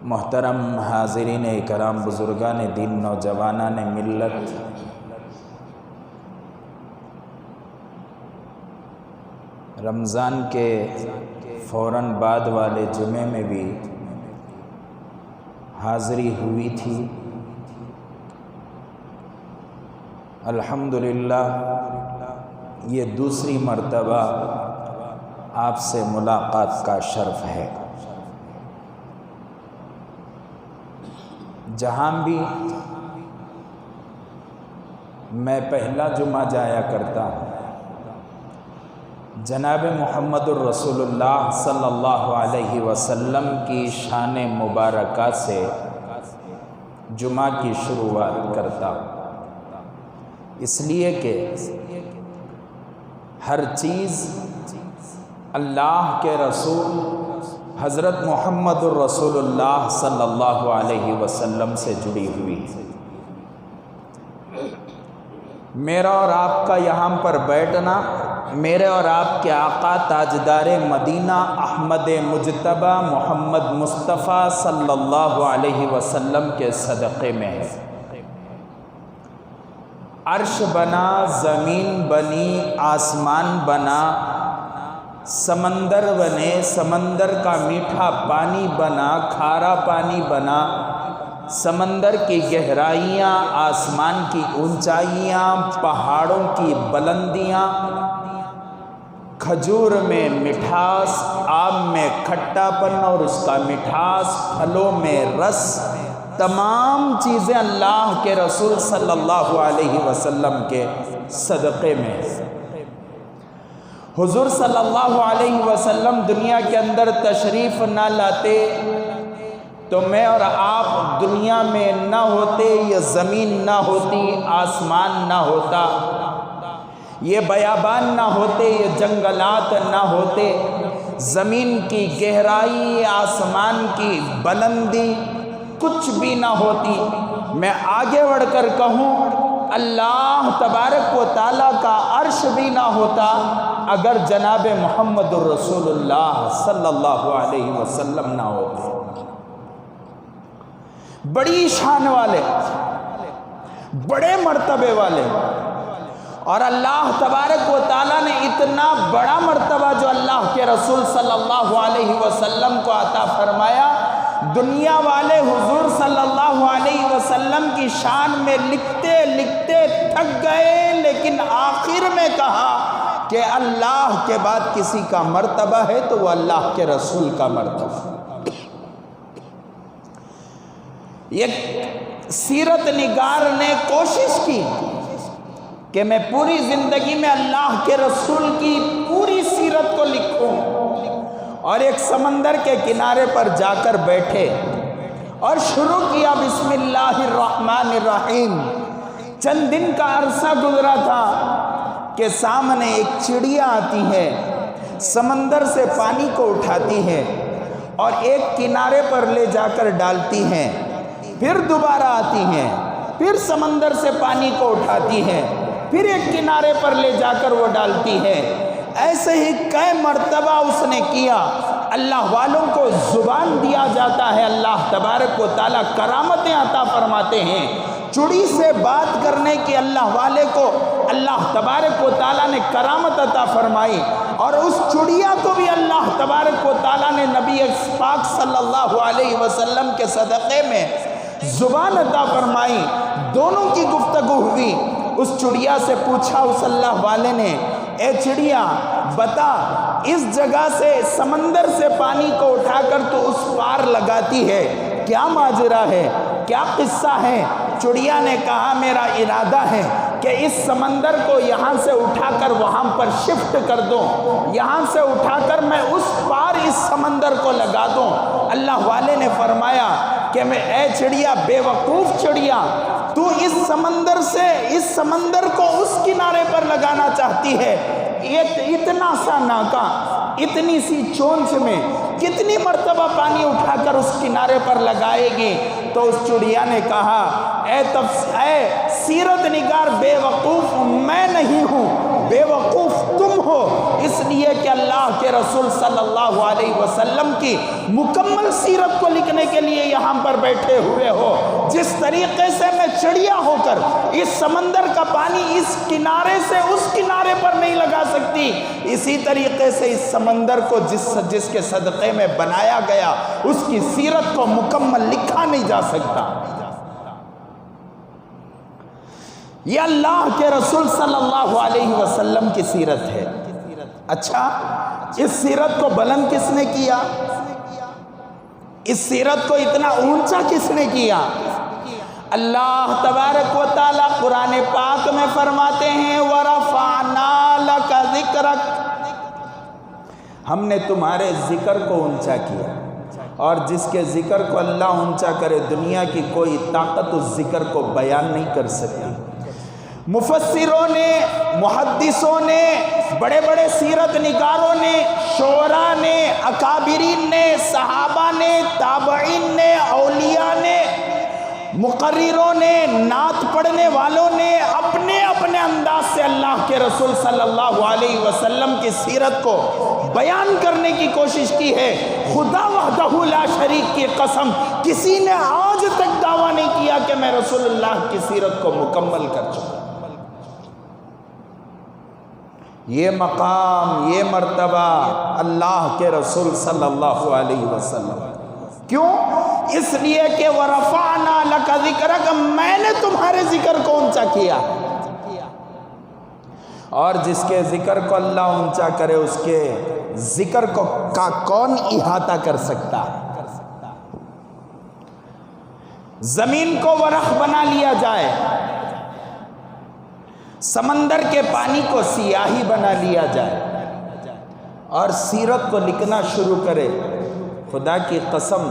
محترم حاضرین کرام، بزرگان دین، نوجوانان ملت، رمضان کے فوراً بعد والے جمعے میں بھی حاضری ہوئی تھی۔ الحمدللہ یہ دوسری مرتبہ آپ سے ملاقات کا شرف ہے۔ جہاں بھی میں پہلا جمعہ جایا کرتا ہوں، جناب محمد الرسول اللہ صلی اللہ علیہ وسلم کی شان مبارکہ سے جمعہ کی شروعات کرتا ہوں، اس لیے کہ ہر چیز اللہ کے رسول حضرت محمد الرسول اللہ صلی اللہ علیہ وسلم سے جڑی ہوئی ہے۔ میرا اور آپ کا یہاں پر بیٹھنا میرے اور آپ کے آقا تاجدار مدینہ احمد مجتبی محمد مصطفیٰ صلی اللہ علیہ وسلم کے صدقے میں ہے۔ عرش بنا، زمین بنی، آسمان بنا، سمندر بنے، سمندر کا میٹھا پانی بنا، کھارا پانی بنا، سمندر کی گہرائیاں، آسمان کی اونچائیاں، پہاڑوں کی بلندیاں، کھجور میں مٹھاس، آم میں کھٹا پن اور اس کا مٹھاس، پھلوں میں رس، تمام چیزیں اللہ کے رسول صلی اللہ علیہ وسلم کے صدقے میں ہیں۔ حضور صلی اللہ علیہ وسلم دنیا کے اندر تشریف نہ لاتے تو میں اور آپ دنیا میں نہ ہوتے، یہ زمین نہ ہوتی، آسمان نہ ہوتا، یہ بیابان نہ ہوتے، یہ جنگلات نہ ہوتے، زمین کی گہرائی، آسمان کی بلندی کچھ بھی نہ ہوتی۔ میں آگے بڑھ کر کہوں، اللہ تبارک و تعالیٰ کا عرش بھی نہ ہوتا اگر جناب محمد الرسول اللہ صلی اللہ علیہ وسلم نہ ہوتے۔ بڑی شان والے، بڑے مرتبے والے، اور اللہ تبارک و تعالیٰ نے اتنا بڑا مرتبہ جو اللہ کے رسول صلی اللہ علیہ وسلم کو عطا فرمایا، دنیا والے حضور صلی اللہ علیہ وسلم کی شان میں لکھتے لکھتے تھک گئے، لیکن آخر میں کہا کہ اللہ کے بعد کسی کا مرتبہ ہے تو وہ اللہ کے رسول کا مرتبہ۔ ایک سیرت نگار نے کوشش کی کہ میں پوری زندگی میں اللہ کے رسول کی پوری سیرت کو لکھوں، اور ایک سمندر کے کنارے پر جا کر بیٹھے اور شروع کیا بسم اللہ الرحمن الرحیم۔ چند دن کا عرصہ گزرا تھا کہ سامنے ایک چڑیا آتی ہے، سمندر سے پانی کو اٹھاتی ہے اور ایک کنارے پر لے جا کر ڈالتی ہے، پھر دوبارہ آتی ہے، پھر سمندر سے پانی کو اٹھاتی ہے، پھر ایک کنارے پر لے جا کر وہ ڈالتی ہے۔ ایسے ہی کئی مرتبہ اس نے کیا۔ اللہ والوں کو زبان دیا جاتا ہے، اللہ تبارک و تعالیٰ کرامتیں عطا فرماتے ہیں۔ چڑی سے بات کرنے کی اللہ والے کو اللہ تبارک و تعالیٰ نے کرامت عطا فرمائی، اور اس چڑیا کو بھی اللہ تبارک و تعالیٰ نے نبی پاک صلی اللہ علیہ وسلم کے صدقے میں زبان عطا فرمائی۔ دونوں کی گفتگو ہوئی۔ اس چڑیا سے پوچھا اس اللہ والے نے، اے چڑیا بتا، اس جگہ سے سمندر سے پانی کو اٹھا کر تو اس پار لگاتی ہے، کیا ماجرا ہے، کیا قصہ ہے؟ چڑیا نے کہا، میرا ارادہ ہے کہ اس سمندر کو یہاں سے اٹھا کر وہاں پر شفٹ کر دوں، یہاں سے اٹھا کر میں اس پار اس سمندر کو لگا دوں۔ اللہ والے نے فرمایا کہ میں، اے چڑیا، بے وقوف چڑیا، تو اس سمندر کو اس کنارے پر لگانا چاہتی ہے، اتنا سا ناکا، اتنی سی چونچ میں کتنی مرتبہ پانی اٹھا کر اس کنارے پر لگائے گی؟ تو اس چڑیا نے کہا، اے سیرت نگار بے وقوف میں نہیں ہوں، بیوقوف تم ہو، اس لیے کہ اللہ کے رسول صلی اللہ علیہ وسلم کی مکمل سیرت کو لکھنے کے لیے یہاں پر بیٹھے ہوئے ہو۔ جس طریقے سے میں چڑیا ہو کر اس سمندر کا پانی اس کنارے سے اس کنارے پر نہیں لگا سکتی، اسی طریقے سے اس سمندر کو جس کے صدقے میں بنایا گیا اس کی سیرت کو مکمل لکھا نہیں جا سکتا۔ یہ اللہ کے رسول صلی اللہ علیہ وسلم کی سیرت ہے۔ اچھا، اس سیرت کو بلند کس نے کیا؟ اس سیرت کو اتنا اونچا کس نے کیا؟ اللہ تبارک و تعالی قرآن پاک میں فرماتے ہیں وَرَفَعْنَا لَكَ ذِكْرَكَ، ہم نے تمہارے ذکر کو اونچا کیا، اور جس کے ذکر کو اللہ اونچا کرے دنیا کی کوئی طاقت اس ذکر کو بیان نہیں کر سکتی۔ مفسروں نے، محدثوں نے، بڑے بڑے سیرت نگاروں نے، شعراء نے، اکابرین نے، صحابہ نے، تابعین نے، اولیاء نے، مقرروں نے، نعت پڑھنے والوں نے اپنے اپنے انداز سے اللہ کے رسول صلی اللہ علیہ وسلم کی سیرت کو بیان کرنے کی کوشش کی ہے۔ خدا وحدہ لا شریک کی قسم، کسی نے آج تک دعویٰ نہیں کیا کہ میں رسول اللہ کی سیرت کو مکمل کر چکا۔ یہ مقام، یہ مرتبہ اللہ کے رسول صلی اللہ علیہ وسلم۔ کیوں؟ اس لیے کہ وَرَفَعْنَا لَكَ ذِكْرَكَ، میں نے تمہارے ذکر کو اونچا کیا، اور جس کے ذکر کو اللہ اونچا کرے اس کے ذکر کو کون احاطہ کر سکتا؟ زمین کو ورق بنا لیا جائے، سمندر کے پانی کو سیاہی بنا لیا جائے، اور سیرت کو لکھنا شروع کرے، خدا کی قسم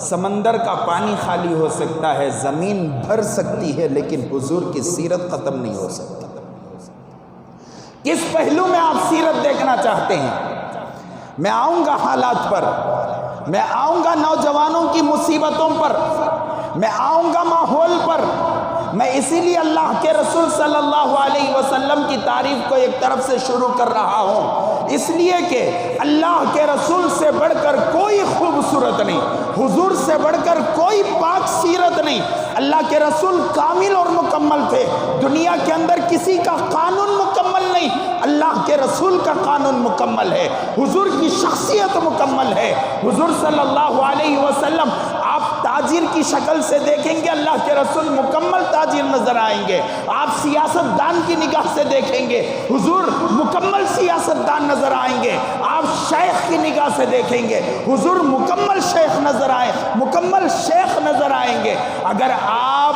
سمندر کا پانی خالی ہو سکتا ہے، زمین بھر سکتی ہے، لیکن حضور کی سیرت ختم نہیں ہو سکتی۔ کس پہلو میں آپ سیرت دیکھنا چاہتے ہیں؟ میں آؤں گا حالات پر، میں آؤں گا نوجوانوں کی مصیبتوں پر، میں آؤں گا ماحول پر۔ میں اسی لیے اللہ کے رسول صلی اللہ علیہ وسلم کی تعریف کو ایک طرف سے شروع کر رہا ہوں، اس لیے کہ اللہ کے رسول سے بڑھ کر کوئی خوبصورت نہیں، حضور سے بڑھ کر کوئی پاک سیرت نہیں۔ اللہ کے رسول کامل اور مکمل تھے، دنیا کے اندر کسی کا قانون مکمل نہیں، اللہ کے رسول کا قانون مکمل ہے، حضور کی شخصیت مکمل ہے۔ حضور صلی اللہ علیہ وسلم آپ تاجر کی شکل سے دیکھیں گے، اللہ کے رسول مکمل تاجر نظر آئیں گے۔ آپ سیاست دان کی نگاہ سے دیکھیں گے، حضور مکمل سیاست دان نظر آئیں گے۔ آپ شیخ کی نگاہ سے دیکھیں گے، حضور مکمل شیخ نظر آئیں گے۔ اگر آپ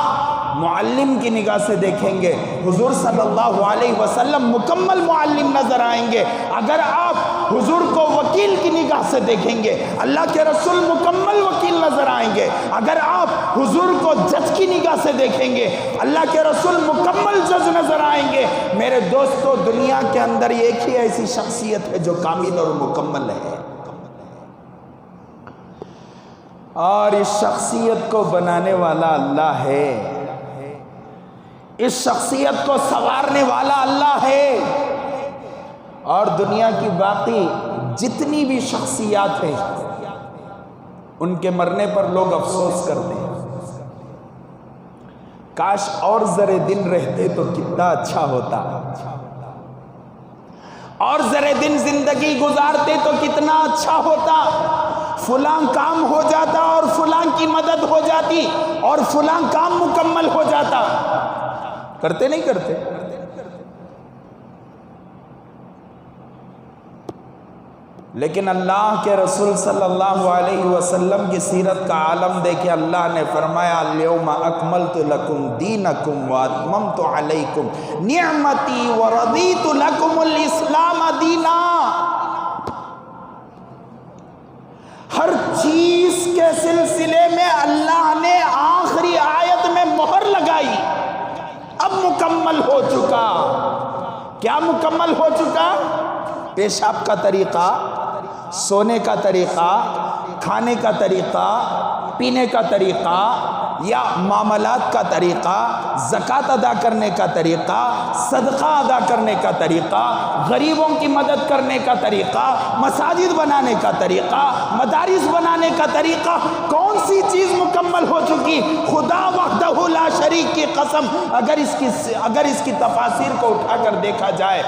معلم کی نگاہ سے دیکھیں گے، حضور صلی اللہ علیہ وسلم مکمل معلم نظر آئیں گے۔ اگر آپ حضور کو وکیل کی نگاہ سے دیکھیں گے، اللہ کے رسول مکمل وکیل نظر آئیں گے۔ اگر آپ حضور کو جج کی نگاہ سے دیکھیں گے، اللہ کے رسول مکمل جج نظر آئیں گے۔ میرے دوستو، دنیا کے اندر ایک ہی ایسی شخصیت ہے جو کامل اور مکمل ہے، اور اس شخصیت کو بنانے والا اللہ ہے، اس شخصیت کو سنوارنے والا اللہ ہے۔ اور دنیا کی باقی جتنی بھی شخصیات ہیں ان کے مرنے پر لوگ افسوس کرتے ہیں، کاش اور ذرے دن رہتے تو کتنا اچھا ہوتا، اور ذرے دن زندگی گزارتے تو کتنا اچھا ہوتا، فلاں کام ہو جاتا اور فلاں کی مدد ہو جاتی اور فلاں کام مکمل ہو جاتا۔ کرتے نہیں کرتے؟ لیکن اللہ کے رسول صلی اللہ علیہ وسلم کی سیرت کا عالم دیکھے، اللہ نے فرمایا الیوم اکملت لکم دینکم واتممت علیکم نعمتی ورضیت لکم الاسلام دینا۔ ہر چیز کے سلسلے میں اللہ نے آخری آیت میں مہر لگائی، اب مکمل ہو چکا۔ کیا مکمل ہو چکا؟ پیشاب کا طریقہ، سونے کا طریقہ، کھانے کا طریقہ، پینے کا طریقہ، یا معاملات کا طریقہ، زکوٰۃ ادا کرنے کا طریقہ، صدقہ ادا کرنے کا طریقہ، غریبوں کی مدد کرنے کا طریقہ، مساجد بنانے کا طریقہ، مدارس بنانے کا طریقہ، کون سی چیز مکمل ہو چکی؟ خدا وحدہ لا شریک کی قسم، اگر اس کی تفاسیر کو اٹھا کر دیکھا جائے،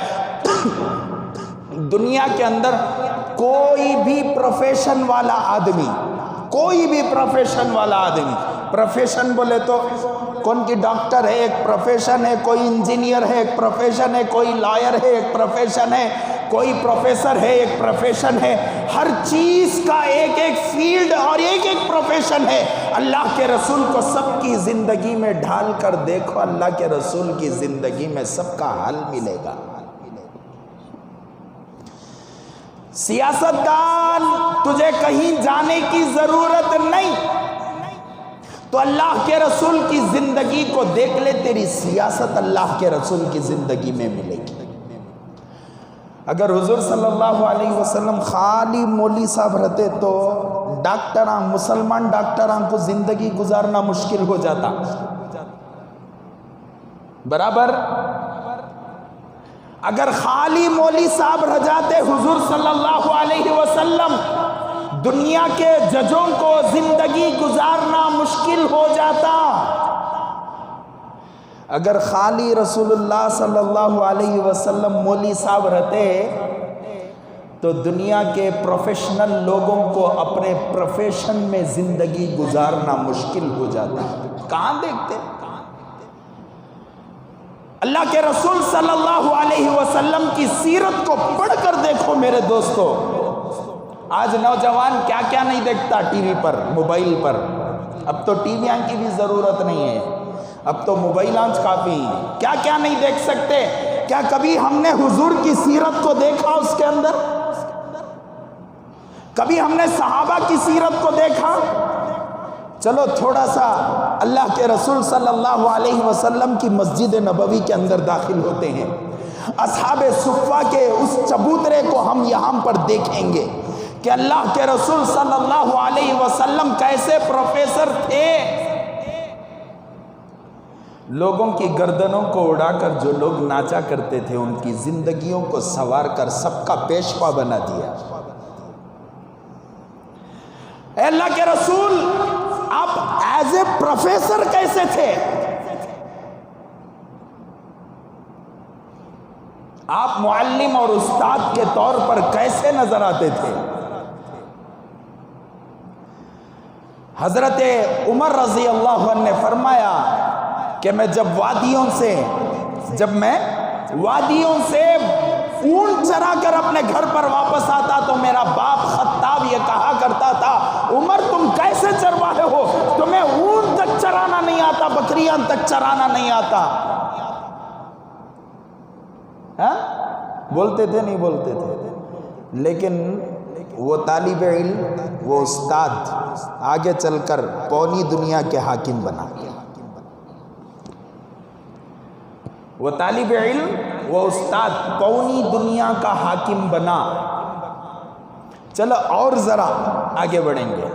دنیا کے اندر کوئی بھی پروفیشن والا آدمی، پروفیشن بولے تو کون کی ڈاکٹر ہے ایک پروفیشن ہے، کوئی انجینئر ہے ایک پروفیشن ہے، کوئی لائر ہے ایک پروفیشن ہے، کوئی پروفیسر ہے ایک پروفیشن ہے، ہر چیز کا ایک ایک فیلڈ اور ایک ایک پروفیشن ہے۔ اللہ کے رسول کو سب کی زندگی میں ڈھال کر دیکھو، اللہ کے رسول کی زندگی میں سب کا حل ملے گا۔ سیاستدان تجھے کہیں جانے کی ضرورت نہیں، تو اللہ کے رسول کی زندگی کو دیکھ لے، تیری سیاست اللہ کے رسول کی زندگی میں ملے گی۔ اگر حضور صلی اللہ علیہ وسلم خالی مولی صاحب رہتے تو مسلمان ڈاکٹران کو زندگی گزارنا مشکل ہو جاتا، برابر۔ اگر خالی مولی صاحب رہ جاتے حضور صلی اللہ علیہ وسلم، دنیا کے ججوں کو زندگی گزارنا مشکل ہو جاتا۔ اگر خالی رسول اللہ صلی اللہ علیہ وسلم مولی صاحب رہتے تو دنیا کے پروفیشنل لوگوں کو اپنے پروفیشن میں زندگی گزارنا مشکل ہو جاتا۔ کہاں دیکھتے؟ اللہ کے رسول صلی اللہ علیہ وسلم کی سیرت کو پڑھ کر دیکھو میرے دوستو۔ آج نوجوان کیا کیا نہیں دیکھتا ٹی وی پر، موبائل پر۔ اب تو ٹی ویاں کی بھی ضرورت نہیں ہے، اب تو موبائلاں کافی ہیں۔ کیا کیا نہیں دیکھ سکتے؟ کیا کبھی ہم نے حضور کی سیرت کو دیکھا؟ اس کے اندر کبھی ہم نے صحابہ کی سیرت کو دیکھا؟ چلو تھوڑا سا اللہ کے رسول صلی اللہ علیہ وسلم کی مسجد نبوی کے اندر داخل ہوتے ہیں، اصحاب صفہ کے اس چبوترے کو ہم یہاں پر دیکھیں گے کہ اللہ کے رسول صلی اللہ علیہ وسلم کیسے پروفیسر تھے۔ لوگوں کی گردنوں کو اڑا کر جو لوگ ناچا کرتے تھے، ان کی زندگیوں کو سنوار کر سب کا پیشوا بنا دیا۔ اے اللہ کے رسول، آپ ایز اے پروفیسر کیسے تھے؟ آپ معلم اور استاد کے طور پر کیسے نظر آتے تھے؟ حضرت عمر رضی اللہ عنہ نے فرمایا کہ میں وادیوں سے اونٹ چرا کر اپنے گھر پر واپس آتا تو میرا باپ خطاب یہ کہا کرتا تھا، عمر تم کیسے چرواہے ہو؟ تمہیں اونٹ تک چرانا نہیں آتا، بکریاں تک چرانا نہیں آتا۔ بولتے تھے نہیں بولتے تھے، لیکن وہ طالب علم، وہ استاد آگے چل کر پوری دنیا کے حاکم بنا۔ وہ طالب علم، وہ استاد پوری دنیا کا حاکم بنا۔ چلو اور ذرا آگے بڑھیں گے۔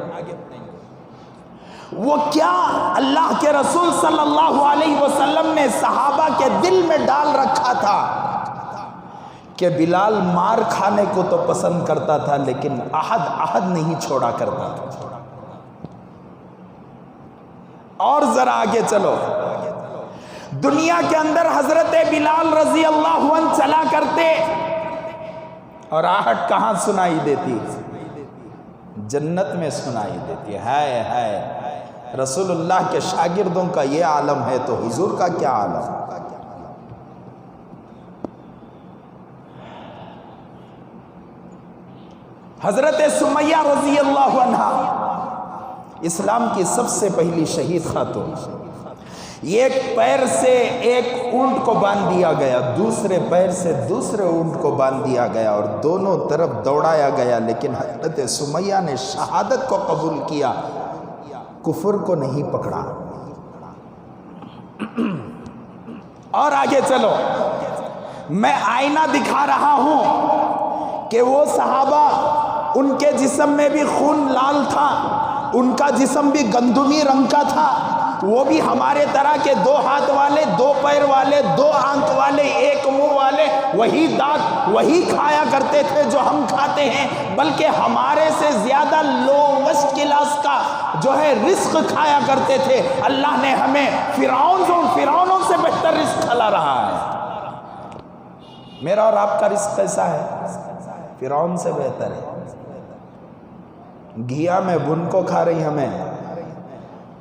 وہ کیا اللہ کے رسول صلی اللہ علیہ وسلم نے صحابہ کے دل میں ڈال رکھا تھا کہ بلال مار کھانے کو تو پسند کرتا تھا لیکن عہد نہیں چھوڑا کرتا تھا۔ اور ذرا آگے چلو، دنیا کے اندر حضرت بلال رضی اللہ عنہ چلا کرتے اور آہٹ کہاں سنائی دیتی؟ جنت میں سنائی دیتی۔ ہے رسول اللہ کے شاگردوں کا یہ عالم ہے تو حضور کا کیا عالم؟ حضرت سمیہ رضی اللہ عنہ اسلام کی سب سے پہلی شہید خاتون، ایک پیر سے ایک اونٹ کو باندھ دیا گیا، دوسرے پیر سے دوسرے اونٹ کو باندھ دیا گیا اور دونوں طرف دوڑایا گیا، لیکن حضرت سمیہ نے شہادت کو قبول کیا، کفر کو نہیں پکڑا۔ اور آگے چلو، میں آئینہ دکھا رہا ہوں کہ وہ صحابہ، ان کے جسم میں بھی خون لال تھا، ان کا جسم بھی گندمی رنگ کا تھا، وہ بھی ہمارے طرح کے 2 ہاتھ والے، 2 پیر والے، 2 آنکھ والے، 1 منہ والے، وہی دانت، وہی کھایا کرتے تھے جو ہم کھاتے ہیں، بلکہ ہمارے سے زیادہ لو وسط کلاس کا جو ہے رزق کھایا کرتے تھے۔ اللہ نے ہمیں فرعونوں سے بہتر رزق کھلا رہا ہے۔ میرا اور آپ کا رزق کیسا ہے؟ فرعون سے بہتر ہے۔ گھیا میں بھن کو کھا رہی ہمیں،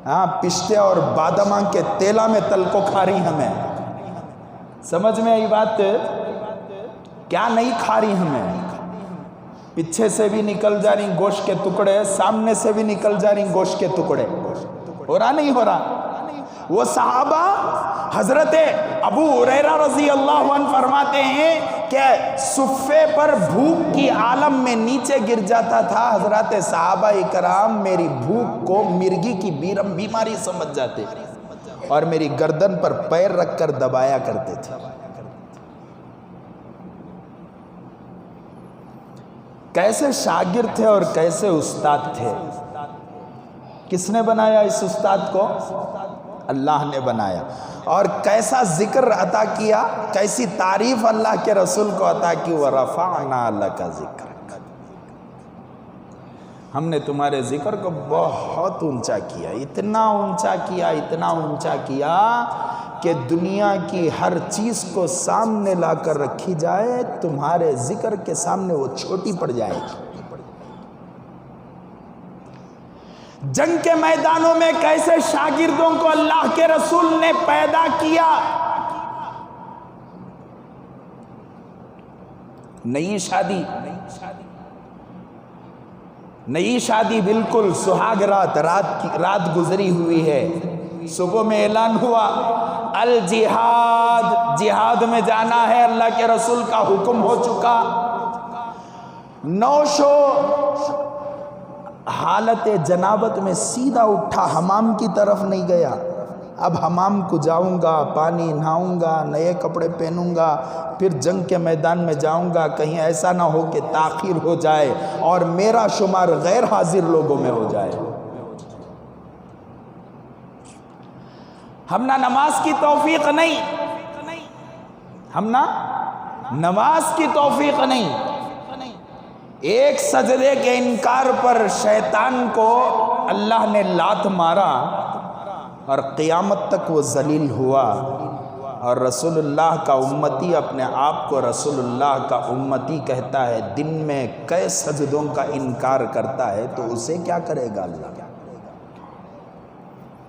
ہاں پشتے اور باداماں کے تیلا میں تل کو کھا رہی ہمیں۔ سمجھ میں آئی بات؟ کیا نہیں کھا رہی ہمیں؟ پیچھے سے بھی نکل جا رہی گوشت کے ٹکڑے، سامنے سے بھی نکل جا رہی گوشت کے ٹکڑے۔ ہو رہا نہیں ہو رہا؟ وہ صحابہ حضرت ابو ہریرہ رضی اللہ عنہ فرماتے ہیں کہ صفے پر بھوک کی عالم میں نیچے گر جاتا تھا، حضرات صحابہ اکرام میری بھوک کو مرگی کی بیماری سمجھ جاتے اور میری گردن پر پیر رکھ کر دبایا کرتے تھے۔ کیسے شاگرد تھے اور کیسے استاد تھے۔ کس نے بنایا اس استاد کو؟ اللہ نے بنایا۔ اور کیسا ذکر عطا کیا، کیسی تعریف اللہ کے رسول کو عطا کی، وَرَفَعْنَا لَكَ ذِكْرَكَ، ہم نے تمہارے ذکر کو بہت اونچا کیا، اتنا اونچا کیا کہ دنیا کی ہر چیز کو سامنے لا کر رکھی جائے، تمہارے ذکر کے سامنے وہ چھوٹی پڑ جائے گی۔ جنگ کے میدانوں میں کیسے شاگردوں کو اللہ کے رسول نے پیدا کیا۔ نئی شادی بالکل سہاگ رات گزری ہوئی ہے، صبح میں اعلان ہوا الجہاد، جہاد میں جانا ہے، اللہ کے رسول کا حکم ہو چکا۔ نوشو حالت جنابت میں سیدھا اٹھا، حمام کی طرف نہیں گیا۔ اب حمام کو جاؤں گا، پانی نہاؤں گا، نئے کپڑے پہنوں گا، پھر جنگ کے میدان میں جاؤں گا، کہیں ایسا نہ ہو کہ تاخیر ہو جائے اور میرا شمار غیر حاضر لوگوں میں ہو جائے۔ ہم نہ نماز کی توفیق نہیں، ایک سجدے کے انکار پر شیطان کو اللہ نے لات مارا اور قیامت تک وہ ذلیل ہوا۔ اور رسول اللہ کا امتی اپنے آپ کو رسول اللہ کا امتی کہتا ہے، دن میں کئی سجدوں کا انکار کرتا ہے تو اسے کیا کرے گا اللہ؟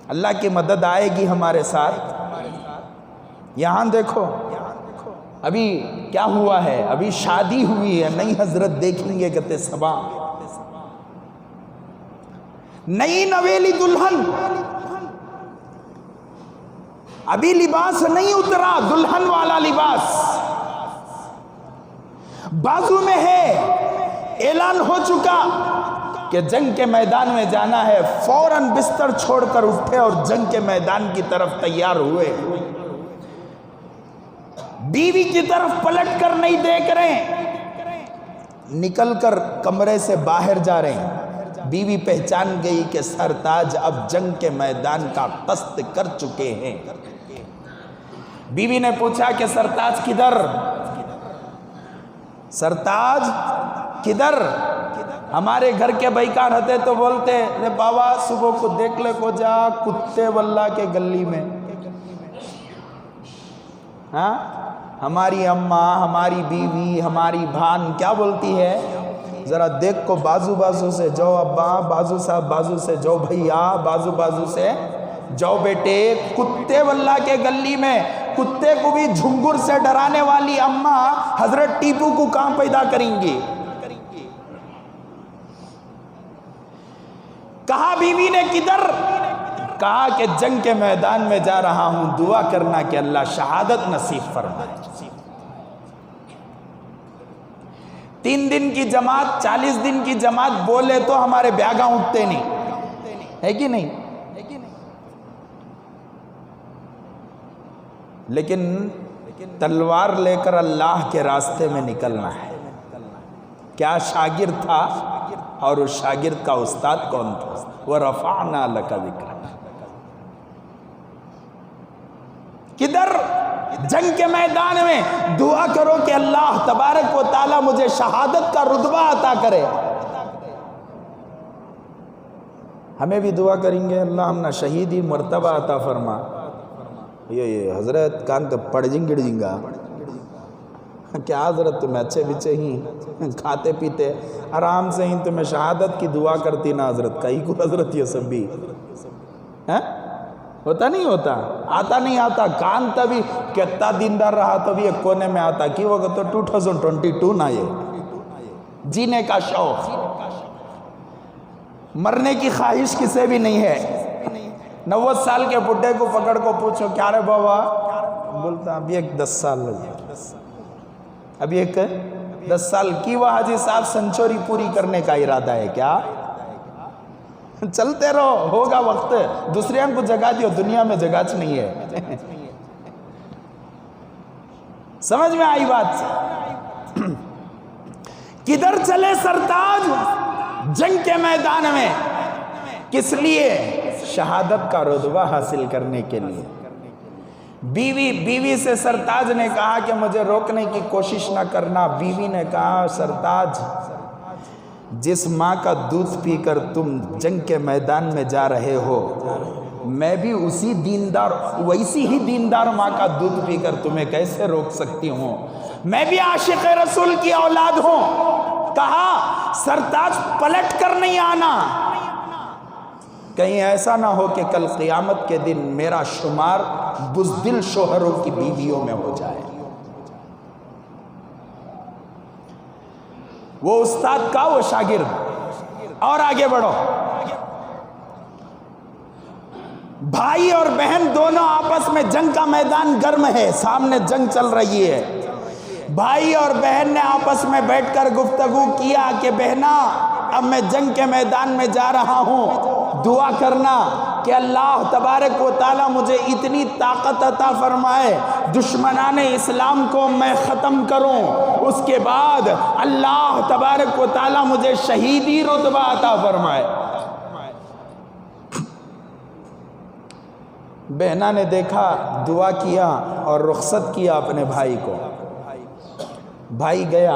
اللہ کی مدد آئے گی ہمارے ساتھ۔ یہاں دیکھو ابھی کیا ہوا ہے، ابھی شادی ہوئی ہے، نئی حضرت دیکھیں گے کہتے صبا، نئی نویلی دلہن، ابھی لباس نہیں اترا، دلہن والا لباس بازو میں ہے، اعلان ہو چکا کہ جنگ کے میدان میں جانا ہے، فوراً بستر چھوڑ کر اٹھے اور جنگ کے میدان کی طرف تیار ہوئے۔ بیوی کی طرف پلٹ کر نہیں دیکھ رہے، نکل کر کمرے سے باہر جا رہے ہیں۔ بیوی پہچان گئی کہ سرتاج اب جنگ کے میدان کا قصد کر چکے ہیں۔ بیوی نے پوچھا کہ سرتاج کدھر؟ سرتاج کدھر؟ ہمارے گھر کے بھائیکار ہوتے تو بولتے بابا صبح کو دیکھ لے کو جا کتے واللہ کے گلی میں۔ ہاں ہماری اماں، ہماری بیوی، ہماری بھان کیا بولتی ہے؟ ذرا دیکھ کو بازو سے جاؤ ابا، بازو صاحب بازو سے جاؤ بھیا، بازو سے جاؤ بیٹے۔ کتے واللہ کے گلی میں کتے کو بھی جھنگر سے ڈرانے والی اماں حضرت ٹیپو کو کہاں پیدا کریں گی؟ کہا بیوی نے کدھر؟ کہا کہ جنگ کے میدان میں جا رہا ہوں، دعا کرنا کہ اللہ شہادت نصیب فرمائے۔ 3 دن کی جماعت، 40 دن کی جماعت بولے تو ہمارے بیاگاں اٹھتے نہیں، ہے کہ نہیں؟ لیکن تلوار لے کر اللہ کے راستے میں نکلنا ہے۔ کیا شاگرد تھا اور اس شاگرد کا استاد کون تھا؟ وَرَفَعْنَا لَكَ ذِكْرَكَ۔ جنگ کے میدان میں دعا کرو کہ اللہ تبارک و تعالی مجھے شہادت کا رتبہ عطا کرے. ہمیں بھی دعا کریں گے اللہ ہم نہ شہیدی مرتبہ عطا فرما. یہ حضرت کان تو پڑ جنگ گڑ جنگا کیا حضرت تمہیں اچھے بچے ہی کھاتے پیتے آرام سے ہی تمہیں شہادت کی دعا کرتی نا حضرت کئی کو حضرت یہ سب بھی ہوتا نہیں ہوتا آتا نہیں آتا. کان تبھی کتنا دیندار رہا تبھی ایک کونے میں آتا کی وقت تو 2022 نہ یہ جینے کا شوق مرنے کی خواہش کسے بھی نہیں ہے. 90 سال کے بڈھے کو پکڑ کو پوچھو کیا رے بابا بولتا ابھی ایک 10 سال لگے ابھی ایک 10 سال کی وہ حاجی صاحب سنچوری پوری کرنے کا ارادہ ہے کیا چلتے رہو ہوگا وقت دوسرے کو جگہ دیو دنیا میں جگہ نہیں ہے. سمجھ میں آئی بات کدھر چلے سرتاج جنگ کے میدان میں کس لیے شہادت کا رتبہ حاصل کرنے کے لیے. بیوی سے سرتاج نے کہا کہ مجھے روکنے کی کوشش نہ کرنا. بیوی نے کہا سرتاج جس ماں کا دودھ پی کر تم جنگ کے میدان میں جا رہے ہو میں بھی ویسی ہی دیندار ماں کا دودھ پی کر تمہیں کیسے روک سکتی ہوں. میں بھی عاشق رسول کی اولاد ہوں. کہا سرتاج پلٹ کر نہیں آنا کہیں ایسا نہ ہو کہ کل قیامت کے دن میرا شمار بزدل شوہروں کی بیویوں میں ہو جائے. وہ استاد کا وہ شاگرد اور آگے بڑھو. بھائی اور بہن دونوں آپس میں جنگ کا میدان گرم ہے سامنے جنگ چل رہی ہے. بھائی اور بہن نے آپس میں بیٹھ کر گفتگو کیا کہ بہنا اب میں جنگ کے میدان میں جا رہا ہوں دعا کرنا کہ اللہ تبارک و تعالی مجھے اتنی طاقت عطا فرمائے دشمنان اسلام کو میں ختم کروں اس کے بعد اللہ تبارک و تعالی مجھے شہیدی رتبہ عطا فرمائے. بہنا نے دیکھا دعا کیا اور رخصت کیا اپنے بھائی کو. بھائی گیا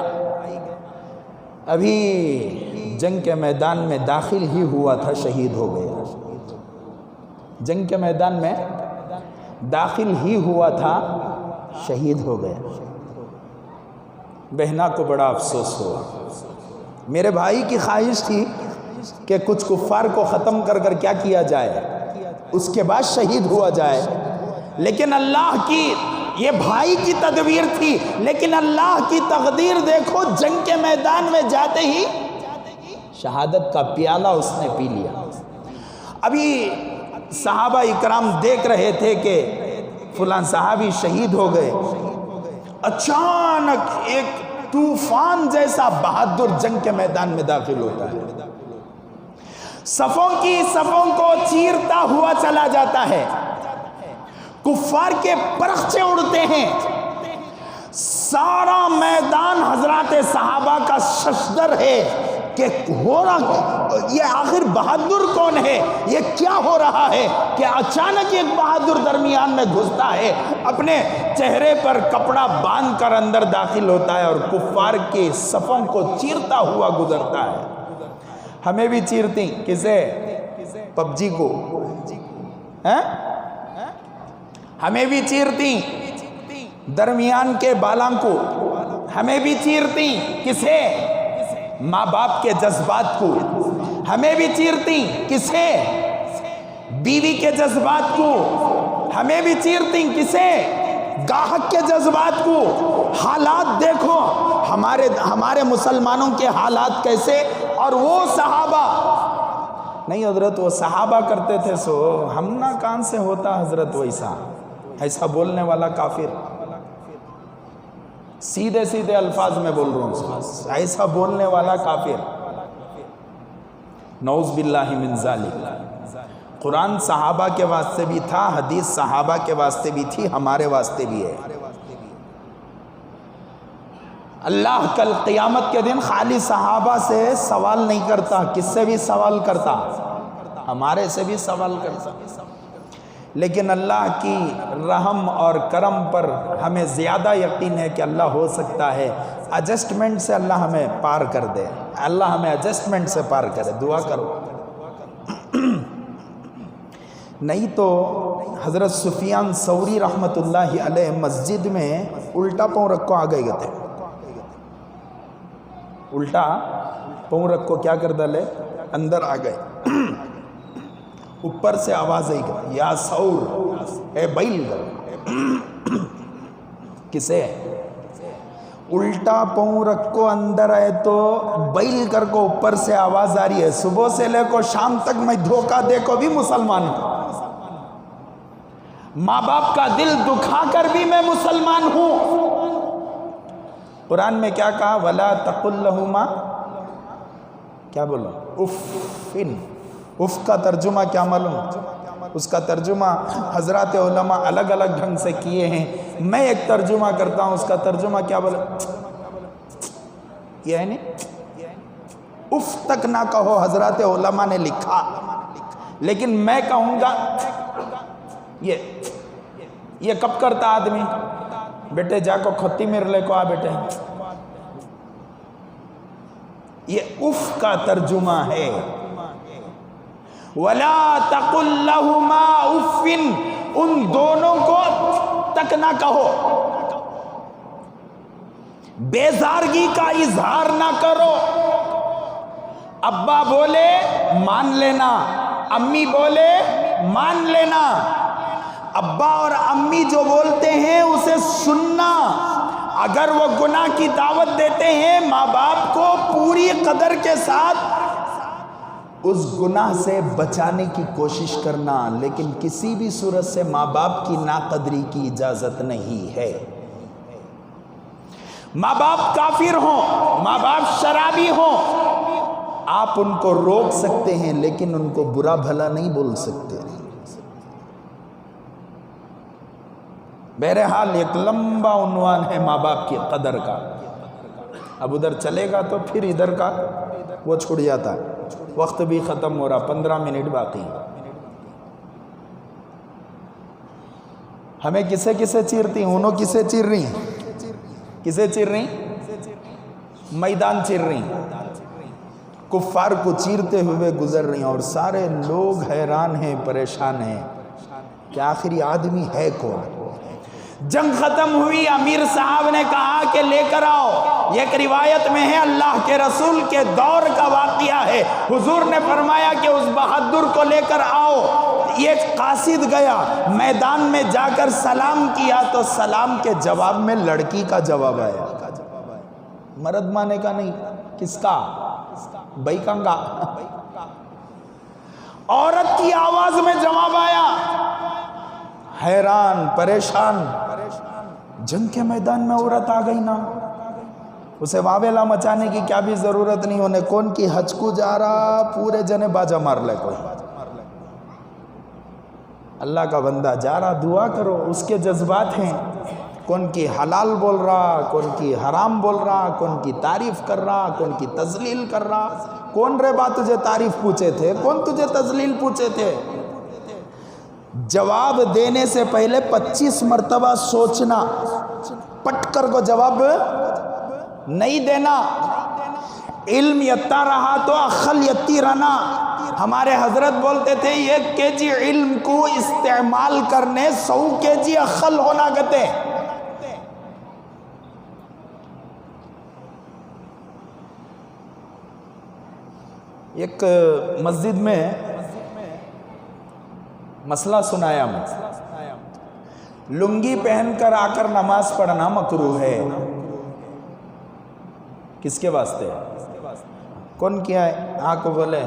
ابھی جنگ کے میدان میں داخل ہی ہوا تھا شہید ہو گیا. جنگ کے میدان میں داخل ہی ہوا تھا شہید ہو گیا. بہنا کو بڑا افسوس ہوا. میرے بھائی کی خواہش تھی کہ کچھ کفار کو ختم کر کر کیا کیا جائے اس کے بعد شہید ہوا جائے لیکن اللہ کی یہ بھائی کی تدبیر تھی لیکن اللہ کی تقدیر دیکھو جنگ کے میدان میں جاتے ہی شہادت کا پیالہ اس نے پی لیا. ابھی صحابہ اکرام دیکھ رہے تھے کہ فلاں صحابی شہید ہو گئے. اچانک ایک طوفان جیسا بہادر جنگ کے میدان میں داخل ہوتا ہے. صفوں کو چیرتا ہوا چلا جاتا ہے. کفار کے پرخچے اڑتے ہیں. سارا میدان حضرات صحابہ کا ششدر ہے کہ ہو رہا یہ آخر بہادر کون ہے یہ کیا ہو رہا ہے کہ اچانک ایک بہادر درمیان میں گھستا ہے اپنے چہرے پر کپڑا باندھ کر اندر داخل ہوتا ہے اور کفار کے صفوں کو چیرتا ہوا گزرتا ہے. ہمیں بھی چیرتی کسے پب جی کو ہمیں بھی چیرتی درمیان کے بالاں کو. ہمیں بھی چیرتی کسے ماں باپ کے جذبات کو. ہمیں بھی چیرتی کسے بیوی کے جذبات کو. ہمیں بھی چیرتی کسے گاہک کے جذبات کو. حالات دیکھو ہمارے مسلمانوں کے حالات کیسے اور وہ صحابہ نہیں حضرت وہ صحابہ کرتے تھے سو ہم نہ کان سے ہوتا حضرت ویسا ایسا بولنے والا کافر. سیدھے سیدھے الفاظ میں بول رہا ہوں ایسا بولنے والا کافر. نعوذ باللہ من ذالک. قرآن صحابہ کے واسطے بھی تھا حدیث صحابہ کے واسطے بھی تھی ہمارے واسطے بھی ہے. اللہ کل قیامت کے دن خالی صحابہ سے سوال نہیں کرتا کس سے بھی سوال کرتا ہمارے سے بھی سوال کرتا. لیکن اللہ کی رحم اور کرم پر ہمیں زیادہ یقین ہے کہ اللہ ہو سکتا ہے ایڈجسٹمنٹ سے اللہ ہمیں پار کر دے، اللہ ہمیں ایڈجسٹمنٹ سے پار کرے، دعا کرو۔ نہیں تو حضرت سفیان ثوری رحمت اللہ علیہ مسجد میں الٹا پاؤں رکھو آ گئے تھے، الٹا پاؤں رکھو کیا کر ڈالے، اندر آ گئے، اوپر سے آواز آئی گئی، یا ثور اے بیل گر، کسے الٹا پاؤں رکھو اندر آئے تو بیل کر کو اوپر سے آواز آ رہی ہے، صبح سے لے کو شام تک میں دھوکہ دے کو بھی مسلمان ہوں، ماں باپ کا دل دکھا کر بھی میں مسلمان ہوں۔ قرآن میں کیا کہا، وَلَا تَقُلْ لَهُمَا، کیا بولو، اُفٍ، اف کا ترجمہ کیا معلوم، اس کا ترجمہ حضرات علماء الگ الگ ڈھنگ سے کیے ہیں، میں ایک ترجمہ کرتا ہوں، اس کا ترجمہ کیا بولے، یہ ہے نہیں، اف تک نہ کہو، حضرات علماء نے لکھا، لیکن میں کہوں گا یہ کب کرتا آدمی، بیٹے جا کو کھتی مر لے کو آ بیٹے، یہ اف کا ترجمہ ہے، وَلَا تَقُلْ لَهُمَا اُفٍ، ان دونوں کو تک نہ کہو، بیزارگی کا اظہار نہ کرو، ابا بولے مان لینا، امی بولے مان لینا، ابا اور امی جو بولتے ہیں اسے سننا، اگر وہ گناہ کی دعوت دیتے ہیں ماں باپ کو پوری قدر کے ساتھ اس گناہ سے بچانے کی کوشش کرنا، لیکن کسی بھی صورت سے ماں باپ کی ناقدری کی اجازت نہیں ہے۔ ماں باپ کافر ہوں، ماں باپ شرابی ہوں، آپ ان کو روک سکتے ہیں لیکن ان کو برا بھلا نہیں بول سکتے۔ بہرحال ایک لمبا عنوان ہے ماں باپ کی قدر کا، اب ادھر چلے گا تو پھر ادھر کا وہ چھوڑ جاتا ہے، وقت بھی ختم ہو رہا، 15 منٹ باقی۔ ہمیں کسے کسے چیرتی ہیں، انہوں کسے چیر رہی ہیں، کسے چیر رہی ہیں، میدان چیر رہی ہیں، کفار کو چیرتے ہوئے گزر رہی ہیں، اور سارے لوگ حیران ہیں، پریشان ہیں کہ آخری آدمی ہے کون۔ جنگ ختم ہوئی، امیر صاحب نے کہا کہ لے کر آؤ، ایک روایت میں ہے اللہ کے رسول کے دور کا واقعہ ہے، حضور نے فرمایا کہ اس بہادر کو لے کر آؤ۔ ایک قاصد گیا، میدان میں جا کر سلام کیا تو سلام کے جواب میں لڑکی کا جواب آیا، مرد مانے کا نہیں، کس کا، بھائی کنگا، عورت کی آواز میں جواب آیا، حیران پریشان، جنگ کے میدان میں عورت آ گئی نا، اسے واویلا مچانے کی کیا بھی ضرورت نہیں، انہیں کون کی ہچکو جا رہا، پورے جنے باجا مار لے کوئی، اللہ کا بندہ جا رہا، دعا کرو، اس کے جذبات ہیں، کون کی حلال بول رہا، کون کی حرام بول رہا، کون کی تعریف کر رہا، کون کی تذلیل کر رہا، کون رے بات تجھے تعریف پوچھے تھے، کون تجھے تذلیل پوچھے تھے۔ جواب دینے سے پہلے 25 مرتبہ سوچنا، پٹ کر کو جواب نہیں دینا، علم یتا رہا تو عقل یتی رہنا، ہمارے حضرت بولتے تھے 1 kg علم کو استعمال کرنے 100 kg عقل ہونا گتے۔ ایک مسجد میں مسئلہ سنایا میں، لنگی پہن کر آ کر نماز پڑھنا مکروہ ہے، کس کے واسطے، کون کیا ہے، آنکھ بولے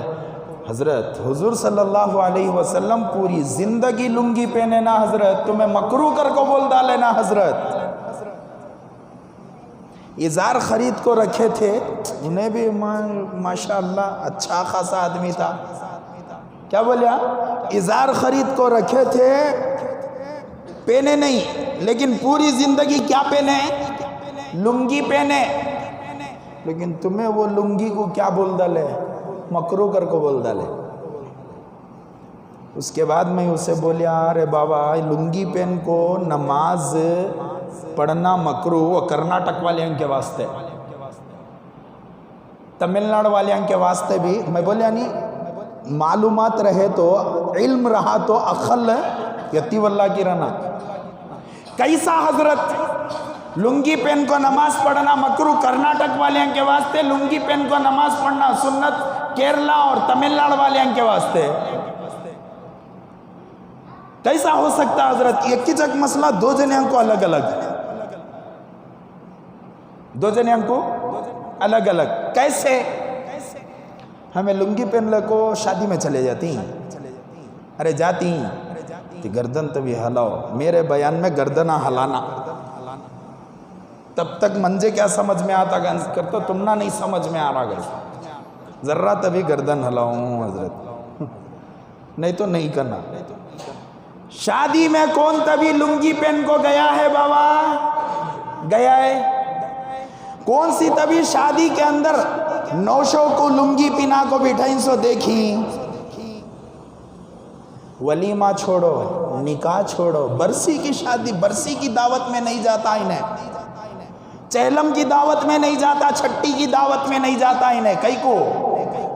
حضرت حضور صلی اللہ علیہ وسلم پوری زندگی لنگی پہنے نا حضرت، تمہیں مکروہ کر کو بول ڈالے نا حضرت۔ ازار خرید کو رکھے تھے، انہیں بھی ماشاءاللہ اچھا خاصا آدمی تھا، کیا بولیا، ازار خرید کو رکھے تھے، پہنے نہیں، لیکن پوری زندگی کیا پہنے، لنگی پہنے، لیکن تمہیں وہ لنگی کو کیا بول ڈالے، مکروہ کر کو بول ڈالے۔ اس کے بعد میں اسے بولیا ارے بابا لنگی پہن کو نماز پڑھنا مکروہ وہ کرناٹک والے کے واسطے تمل ناڈو والے کے واسطے بھی میں بولیا نہیں معلومات رہے تو علم رہا تو اخل یتی واللہ کی رہنا کیسا حضرت لنگی پہن کو نماز پڑھنا مکروہ کرناٹک والے کے واسطے لنگی پہن کو نماز پڑھنا سنت کیرلا اور تمل ناڈو والے کے واسطے کیسا ہو سکتا حضرت ایک ہی جگ مسئلہ دو جنیاں کو الگ الگ دو جنیاں کو الگ الگ کیسے ہمیں لنگی پہن لے کو شادی میں چلے جاتی ہیں ارے جاتی ہیں گردن تبھی ہلاؤ میرے بیان میں گردنہ ہلانا تب تک منجے کیا سمجھ میں آتا کرتا تم نہ نہیں سمجھ میں آ رہا گئے ذرہ تبھی گردن ہلاؤں حضرت نہیں تو نہیں کرنا شادی میں کون تبھی لنگی پہن کو گیا ہے بابا گیا ہے کون سی تبھی شادی کے اندر نوشوں کو لنگی پینا کو بٹھائیں سو دیکھی ولیمہ چھوڑو نکاح چھوڑو برسی کی شادی برسی کی دعوت میں نہیں جاتا انہیں چہلم کی دعوت میں نہیں جاتا چھٹی کی دعوت میں نہیں جاتا انہیں کئی کو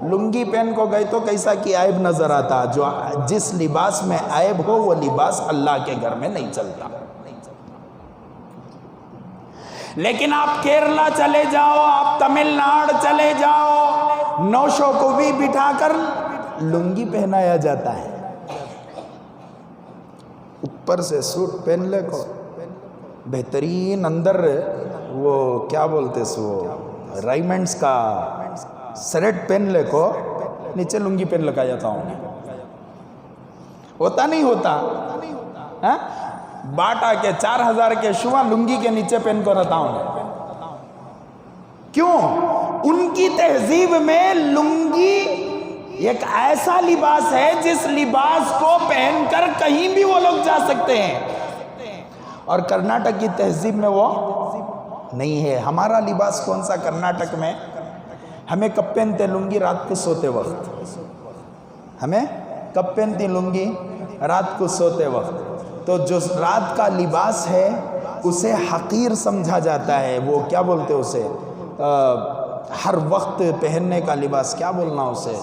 لنگی پہن کو گئے تو کیسا کی عیب نظر آتا جو جس لباس میں عیب ہو وہ لباس اللہ کے گھر میں نہیں چلتا لیکن آپ کیرلا چلے جاؤ آپ تمل ناڈو چلے جاؤ نوشوں کو بھی بٹھا کر لنگی پہنایا جاتا ہے اوپر سے سوٹ پہن لے کو بہترین اندر وہ کیا بولتے سو رائمنڈز کا سریٹ پہن لے کو نیچے لنگی پہن لگا جاتا ہوں ہوتا نہیں ہوتا باٹا کے 4000 کے شوا لنگی کے نیچے پہن کو رہتا ہوں کیوں ان کی تہذیب میں لنگی ایک ایسا لباس ہے جس لباس کو پہن کر کہیں بھی وہ لوگ جا سکتے ہیں اور کرناٹک کی تہذیب میں وہ نہیں ہے ہمارا لباس کون سا کرناٹک میں ہمیں کب پہنتے لنگی رات کو سوتے وقت ہمیں کب پہنتی لنگی رات کو سوتے وقت تو جو رات کا لباس ہے اسے حقیر سمجھا جاتا ہے وہ کیا بولتے اسے ہر وقت پہننے کا لباس کیا بولنا اسے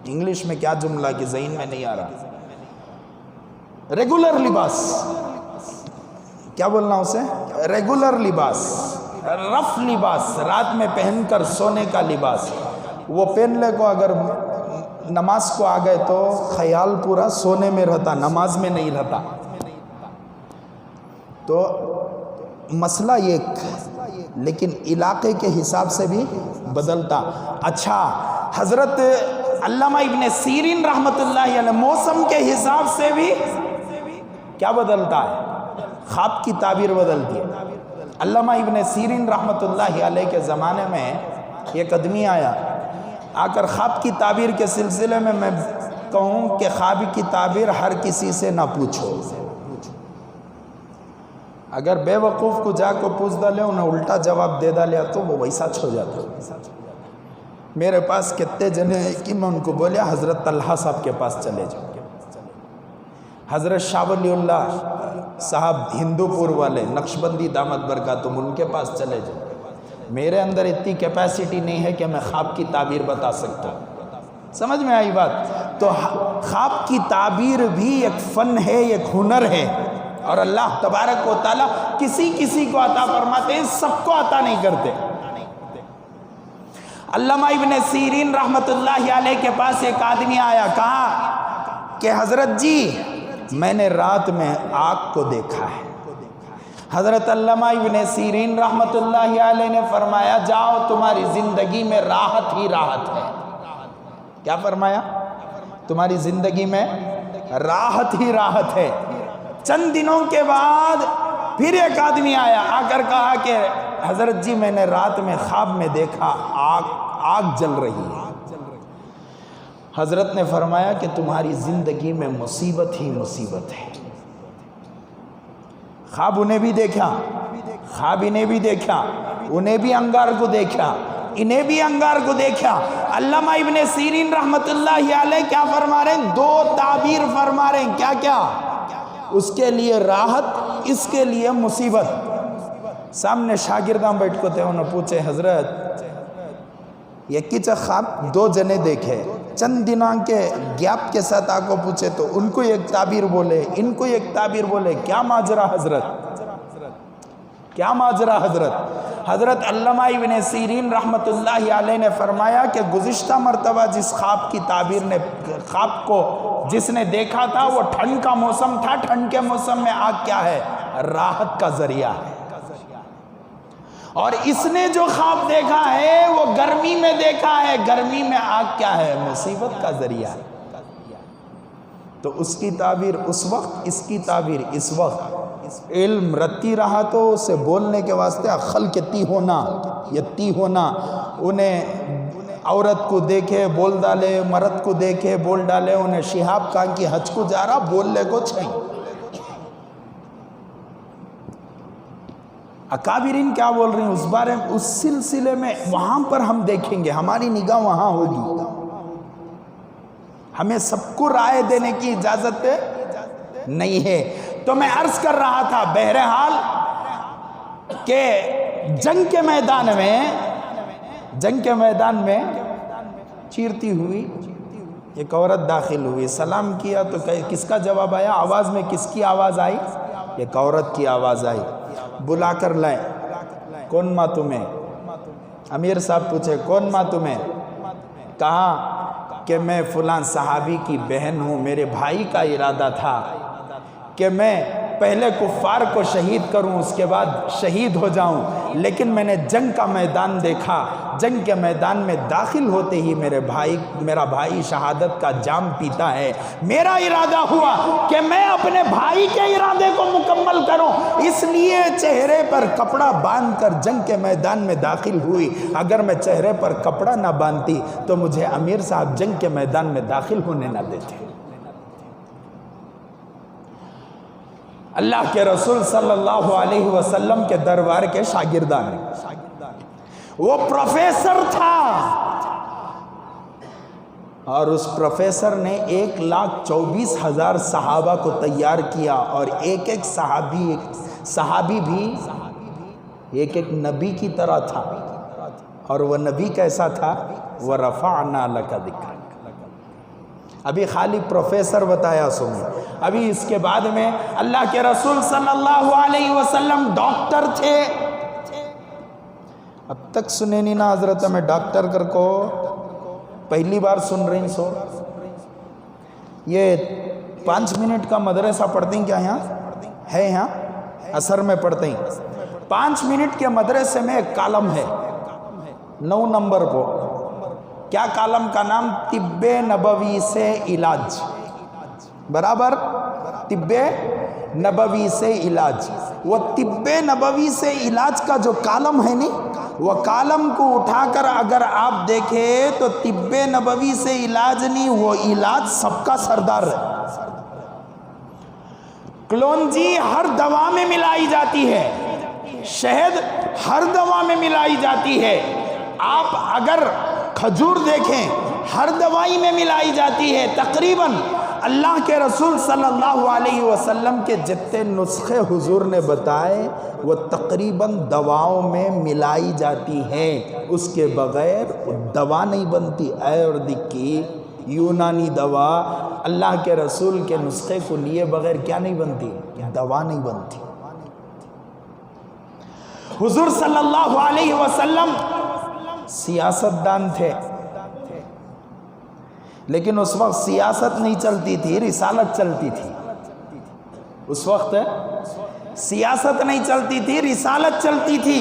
انگلش میں کیا جملہ کہ ذہن میں نہیں آ رہا ریگولر لباس کیا بولنا اسے ریگولر لباس رف لباس رات میں پہن کر سونے کا لباس وہ پہن لے کو اگر نماز کو آ گئے تو خیال پورا سونے میں رہتا نماز میں نہیں رہتا تو مسئلہ یہ لیکن علاقے کے حساب سے بھی بدلتا اچھا حضرت علامہ ابن سیرین رحمت اللہ علیہ موسم کے حساب سے بھی کیا بدلتا ہے خواب کی تعبیر بدلتی ہے علامہ ابن سیرین رحمت اللہ علیہ کے زمانے میں ایک آدمی آیا آ کر خواب کی تعبیر کے سلسلے میں کہوں کہ خواب کی تعبیر ہر کسی سے نہ پوچھو اگر بے وقوف کو جا کو پوچھ ڈالے انہیں الٹا جواب دے ڈالیا تو وہ ویسا چھو جاتا میرے پاس کتنے جنے کہ میں ان کو بولیا حضرت طلحہ صاحب کے پاس چلے جاؤ حضرت شاہ ولی اللہ صاحب ہندو پور والے نقشبندی دامت برکاتہم ان کے پاس چلے جاؤ میرے اندر اتنی کیپیسٹی نہیں ہے کہ میں خواب کی تعبیر بتا سکتا سمجھ میں آئی بات تو خواب کی تعبیر بھی ایک فن ہے ایک ہنر ہے اور اللہ تبارک و تعالیٰ کسی کسی کو عطا فرماتے ہیں سب کو عطا نہیں کرتے علامہ ابن سیرین رحمت اللہ علیہ کے پاس ایک آدمی آیا کہا کہ حضرت جی میں نے رات میں آگ کو دیکھا ہے حضرت علامہ ابن سیرین رحمت اللہ علیہ نے فرمایا جاؤ تمہاری زندگی میں راحت ہی راحت ہے کیا فرمایا تمہاری زندگی میں راحت ہی راحت ہے چند دنوں کے بعد پھر ایک آدمی آیا آ کر کہا کہ حضرت جی میں نے رات میں خواب میں دیکھا آگ جل رہی ہے حضرت نے فرمایا کہ تمہاری زندگی میں مصیبت ہی مصیبت ہے خواب انہیں بھی دیکھا خواب انہیں بھی دیکھا انہیں بھی انگار کو دیکھا انہیں بھی انگار کو دیکھا۔ علامہ ابن سیرین رحمت اللہ علیہ کیا فرما رہے ہیں؟ دو تعبیر فرما رہے ہیں، کیا کیا؟ اس کے لیے راحت، اس کے لیے مصیبت۔ سامنے شاگرداں بیٹھ کو تھے، انہوں نے پوچھے حضرت یکی چا خواب دو جنے دیکھے، چند دنوں کے گیپ کے ساتھ آ کو پوچھے تو ان کو ایک تعبیر بولے، ان کو ایک تعبیر بولے، کیا ماجرا حضرت؟ کیا ماجرا حضرت؟ حضرت علامہ ابن سیرین رحمت اللہ علیہ نے فرمایا کہ گزشتہ مرتبہ جس خواب کی تعبیر نے، خواب کو جس نے دیکھا تھا وہ ٹھنڈ کا موسم تھا، ٹھنڈ کے موسم میں آگ کیا ہے؟ راحت کا ذریعہ ہے۔ اور اس نے جو خواب دیکھا ہے وہ گرمی میں دیکھا ہے، گرمی میں آگ کیا ہے؟ مصیبت کا ذریعہ ہے۔ تو اس کی تعبیر اس وقت، اس کی تعبیر اس وقت۔ علم رتی رہا تو اسے بولنے کے واسطے خلق تی ہونا، یتی ہونا، انہیں عورت کو دیکھے بول ڈالے، مرد کو دیکھے بول ڈالے، انہیں شہاب کہاں کی حج کو جا رہا بولنے کو چھیں۔ اکابرین کیا بول رہی ہیں اس بارے میں، اس سلسلے میں وہاں پر ہم دیکھیں گے، ہماری نگاہ وہاں ہوگی۔ ہمیں سب کو رائے دینے کی اجازت نہیں ہے۔ تو میں عرض کر رہا تھا بہرحال کہ جنگ کے میدان میں چیرتی ہوئی ایک عورت داخل ہوئی، سلام کیا تو کس کا جواب آیا؟ آواز میں کس کی آواز آئی؟ ایک عورت کی آواز آئی۔ بلا کر لائیں، کون ماں تمہیں؟ امیر صاحب پوچھے کون ماں تمہیں؟ کہا کہ میں فلاں صحابی کی بہن ہوں، میرے بھائی کا ارادہ تھا کہ میں پہلے کفار کو شہید کروں اس کے بعد شہید ہو جاؤں، لیکن میں نے جنگ کا میدان دیکھا، جنگ کے میدان میں داخل ہوتے ہی میرا بھائی شہادت کا جام پیتا ہے، میرا ارادہ ہوا کہ میں اپنے بھائی کے ارادے کو مکمل کروں، اس لیے چہرے پر کپڑا باندھ کر جنگ کے میدان میں داخل ہوئی۔ اگر میں چہرے پر کپڑا نہ باندھتی تو مجھے امیر صاحب جنگ کے میدان میں داخل ہونے نہ دیتے۔ اللہ کے رسول صلی اللہ علیہ وسلم کے دربار کے شاگردان، وہ پروفیسر تھا اور اس پروفیسر نے 1,24,000 صحابہ کو تیار کیا، اور ایک ایک صحابی بھی ایک ایک نبی کی طرح تھا، اور وہ نبی کیسا تھا؟ وَرَفَعْنَا لَكَ ذِكْرَكَ۔ ابھی خالی پروفیسر بتایا سنیں، ابھی اس کے بعد میں اللہ کے رسول صلی اللہ علیہ وسلم ڈاکٹر تھے۔ اب تک سنے نہیں نا حضرت میں ڈاکٹر کر کو پہلی بار سن رہی سو۔ یہ 5 منٹ کا مدرسہ پڑھتے ہیں کیا یہاں ہے؟ یہاں اثر میں پڑھتے ہیں 5 منٹ کے مدرسے میں ایک کالم ہے 9 نمبر کو، کیا کالم کا نام؟ طب نبوی سے علاج، برابر طب نبوی سے علاج۔ وہ طب نبوی سے علاج کا جو کالم ہے نہیں، وہ کالم کو اٹھا کر اگر آپ دیکھیں تو طب نبوی سے علاج نہیں، وہ علاج سب کا سردار ہے۔ کلونجی ہر دوا میں ملائی جاتی ہے، شہد ہر دوا میں ملائی جاتی ہے، آپ اگر کھجور دیکھیں ہر دوائی میں ملائی جاتی ہے۔ تقریباً اللہ کے رسول صلی اللہ علیہ وسلم کے جتنے نسخے حضور نے بتائے وہ تقریباً دواؤں میں ملائی جاتی ہیں، اس کے بغیر دوا نہیں بنتی۔ آیورویدک کی یونانی دوا اللہ کے رسول کے نسخے کو لیے بغیر کیا نہیں بنتی؟ دوا نہیں بنتی۔ حضور صلی اللہ علیہ وسلم سیاست دان تھے، لیکن اس وقت سیاست نہیں چلتی تھی، رسالت چلتی تھی۔ اس وقت سیاست نہیں چلتی تھی، رسالت چلتی تھی۔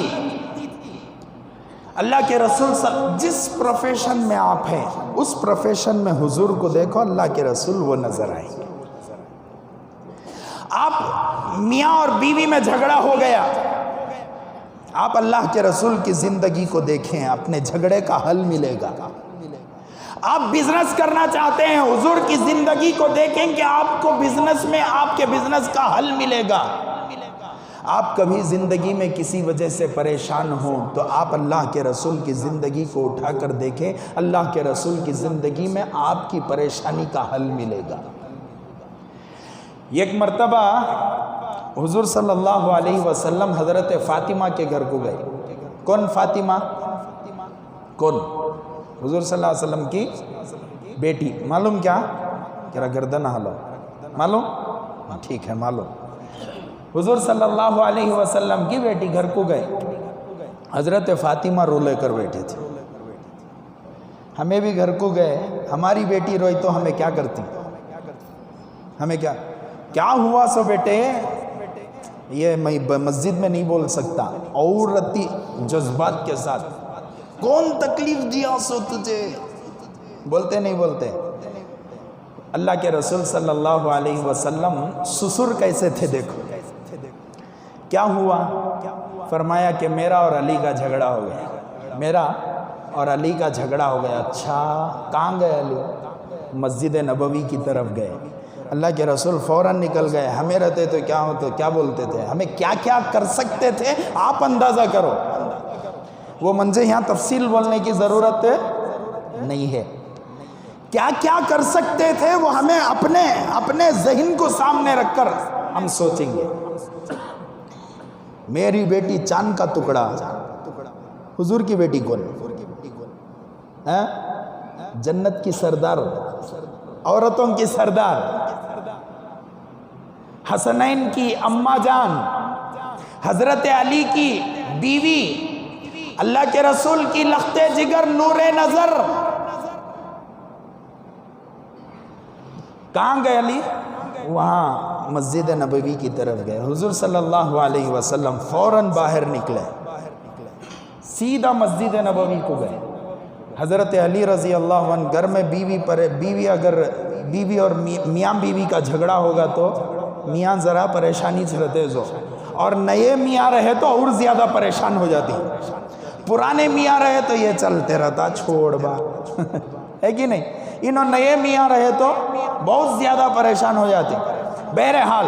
اللہ کے رسول جس پروفیشن میں آپ ہیں اس پروفیشن میں حضور کو دیکھو، اللہ کے رسول وہ نظر آئیں گے۔ آپ میاں اور بیوی میں جھگڑا ہو گیا، آپ اللہ کے رسول کی زندگی کو دیکھیں، اپنے جھگڑے کا حل ملے گا۔ آپ بزنس کرنا چاہتے ہیں، حضور کی زندگی کو دیکھیں کہ آپ کو بزنس میں آپ کے بزنس کا حل ملے گا۔ آپ کبھی زندگی میں کسی وجہ سے پریشان ہوں تو آپ اللہ کے رسول کی زندگی کو اٹھا کر دیکھیں، اللہ کے رسول کی زندگی میں آپ کی پریشانی کا حل ملے گا۔ ایک مرتبہ حضور صلی اللہ علیہ وسلم حضرت فاطمہ کے گھر کو گئے۔ کون فاطمہ؟ کون؟ حضور صلی اللہ علیہ وسلم کی بیٹی۔ معلوم کیا؟ کہہ رہا گردن ہلو، معلوم؟ ٹھیک ہے معلوم۔ حضور صلی اللہ علیہ وسلم کی بیٹی گھر کو گئے، حضرت فاطمہ رو لے کر بیٹھے تھے۔ ہمیں بھی گھر کو گئے، ہماری بیٹی روئی تو ہمیں کیا کرتی؟ ہمیں کیا ہوا سو بیٹے؟ یہ میں مسجد میں نہیں بول سکتا، عورتی جذبات کے ساتھ، کون تکلیف دیا سو تجھے؟ بولتے نہیں بولتے؟ اللہ کے رسول صلی اللہ علیہ وسلم سسر کیسے تھے دیکھو۔ کیا ہوا؟ فرمایا کہ میرا اور علی کا جھگڑا ہو گیا، میرا اور علی کا جھگڑا ہو گیا۔ اچھا کہاں گئے علی؟ مسجد نبوی کی طرف گئے۔ اللہ کے رسول فوراً نکل گئے۔ ہمیں رہتے تو کیا ہوتے، کیا بولتے تھے، ہمیں کیا کیا کر سکتے تھے آپ اندازہ کرو۔ وہ منظر یہاں تفصیل بولنے کی ضرورت نہیں ہے۔ کیا کیا کر سکتے تھے وہ ہمیں اپنے ذہن کو سامنے رکھ کر ہم سوچیں گے۔ میری بیٹی چاند کا ٹکڑا، حضور کی بیٹی کون؟ جنت کی سردار، عورتوں کی سردار، حسنین کی اماں جان، حضرت علی کی بیوی، اللہ کے رسول کی لخت جگر، نور نظر۔ کہاں گئے علی؟ وہاں مسجد نبوی کی طرف گئے۔ حضور صلی اللہ علیہ وسلم فوراً باہر نکلے، سیدھا مسجد نبوی کو گئے۔ حضرت علی رضی اللہ عنہ گھر میں بیوی اور میاں بیوی کا جھگڑا ہوگا تو میاں ذرا پریشانی سے رہتے جو، اور نئے میاں رہے تو اور زیادہ پریشان ہو جاتی، پرانے میاں رہے تو یہ چلتے رہتا چھوڑ با ہے کہ نہیں، انہوں نئے میاں رہے تو بہت زیادہ پریشان ہو جاتے۔ بہرحال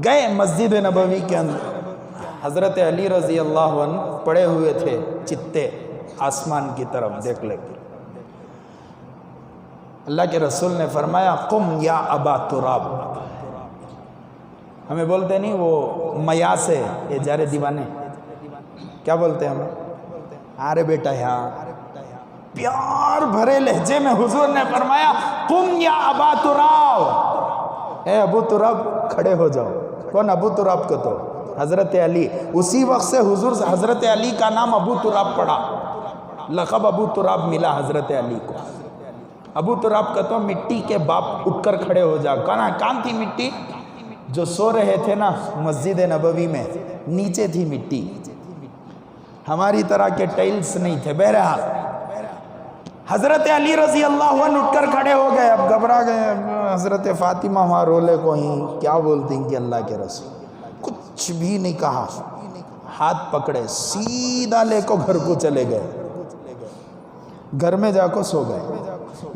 گئے مسجد نبوی کے اندر، حضرت علی رضی اللہ عنہ پڑے ہوئے تھے چتے آسمان کی طرف دیکھ لے کے۔ اللہ کے رسول نے فرمایا قم یا ابا تراب۔ ہمیں بولتے نہیں وہ میا سے یہ جارے دیوانے، کیا بولتے ہیں ہمیں؟ آرے بیٹا یہاں، پیار بھرے لہجے میں حضور نے فرمایا قم یا ابا تراب، اے ابو تراب کھڑے ہو جاؤ۔ کون ابو تراب کو؟ تو حضرت علی۔ اسی وقت سے حضور سے حضرت علی کا نام ابو تراب پڑا، لقب ابو تراب ملا حضرت علی کو۔ ابو تراب کا تو مٹی کے باپ، اٹھ کر کھڑے ہو جا۔ کہاں تھی مٹی؟ جو سو رہے تھے نا مسجد نبوی میں، نیچے تھی مٹی، ہماری طرح کے ٹائلز نہیں تھے۔ بہرحال حضرت علی رضی اللہ عنہ اٹھ کر کھڑے ہو گئے، اب گھبرا گئے۔ حضرت فاطمہ وہاں رولے کو ہی کیا بولتی ہیں کہ اللہ کے رسول کچھ بھی نہیں کہا، ہاتھ پکڑے سیدھا لے کو گھر کو چلے گئے، گھر میں جا کو سو گئے۔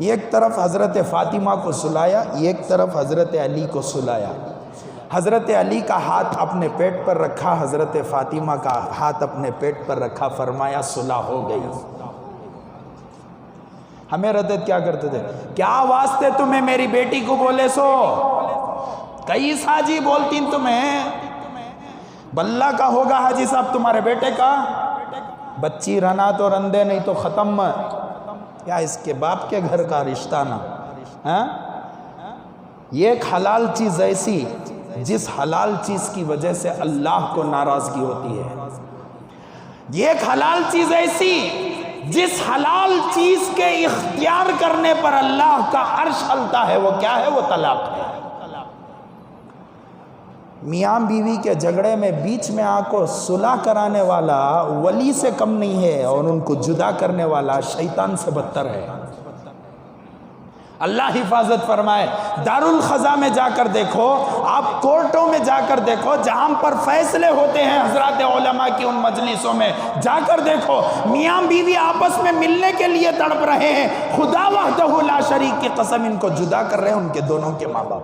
ایک طرف حضرت فاطمہ کو سلایا، ایک طرف حضرت علی کو سلایا۔ حضرت علی کا ہاتھ اپنے پیٹ پر رکھا، حضرت فاطمہ کا ہاتھ اپنے پیٹ پر رکھا، فرمایا صلح ہو گئی۔ ہمیں ردت کیا کرتے تھے؟ کیا واسطے تمہیں میری بیٹی کو بولے سو؟ کئی ساجی بولتی تمہیں، بلہ کا ہوگا حاجی صاحب تمہارے بیٹے کا، بچی رنا تو رندے نہیں تو ختم، یا اس کے باپ کے گھر کا رشتہ نا۔ یہ ایک حلال چیز ایسی جس حلال چیز کی وجہ سے اللہ کو ناراضگی ہوتی ہے، یہ ایک حلال چیز ایسی جس حلال چیز کے اختیار کرنے پر اللہ کا عرش ہلتا ہے، وہ کیا ہے؟ وہ طلاق ہے۔ میاں بیوی کے جھگڑے میں بیچ میں آ کو صلح کرانے والا ولی سے کم نہیں ہے، اور ان کو جدا کرنے والا شیطان سے بدتر ہے۔ اللہ حفاظت فرمائے۔ دارالخضا میں جا کر دیکھو، آپ کورٹوں میں جا کر دیکھو، جہاں پر فیصلے ہوتے ہیں حضرات علماء کی، ان مجلسوں میں جا کر دیکھو، میاں بیوی آپس میں ملنے کے لیے تڑپ رہے ہیں، خدا وحدہ لا شریک کی قسم ان کو جدا کر رہے ہیں ان کے دونوں کے ماں باپ۔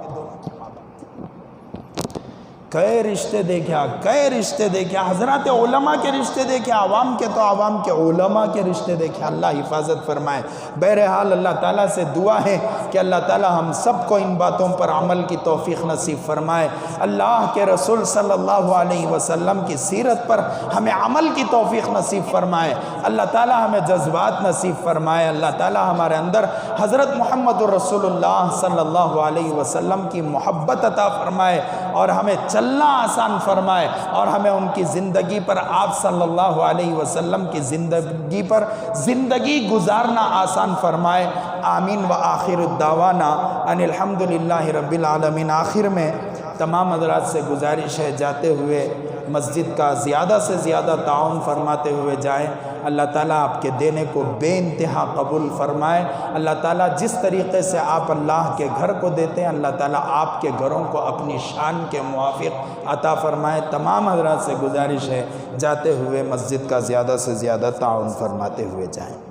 کئے رشتے دیکھا، کئے رشتے دیکھا، حضرات علماء کے رشتے دیکھا، عوام کے تو عوام کے، علماء کے رشتے دیکھا۔ اللہ حفاظت فرمائے۔ بہرحال اللہ تعالیٰ سے دعا ہے کہ اللہ تعالیٰ ہم سب کو ان باتوں پر عمل کی توفیق نصیب فرمائے، اللہ کے رسول صلی اللہ علیہ وسلم کی سیرت پر ہمیں عمل کی توفیق نصیب فرمائے، اللہ تعالیٰ ہمیں جذبات نصیب فرمائے، اللہ تعالیٰ ہمارے اندر حضرت محمد رسول اللہ صلی اللہ علیہ وسلم کی محبت عطا فرمائے اور ہمیں چلنا آسان فرمائے اور ہمیں ان کی زندگی پر آپ صلی اللہ علیہ وسلم کی زندگی پر زندگی گزارنا آسان فرمائے۔ آمین۔ و آخر الدعوانا ان الحمدللہ رب العالمین۔ آخر میں تمام حضرات سے گزارش ہے، جاتے ہوئے مسجد کا زیادہ سے زیادہ تعاون فرماتے ہوئے جائیں۔ اللہ تعالیٰ آپ کے دینے کو بے انتہا قبول فرمائے۔ اللہ تعالیٰ جس طریقے سے آپ اللہ کے گھر کو دیتے ہیں، اللہ تعالیٰ آپ کے گھروں کو اپنی شان کے موافق عطا فرمائے۔ تمام حضرات سے گزارش ہے، جاتے ہوئے مسجد کا زیادہ سے زیادہ تعاون فرماتے ہوئے جائیں۔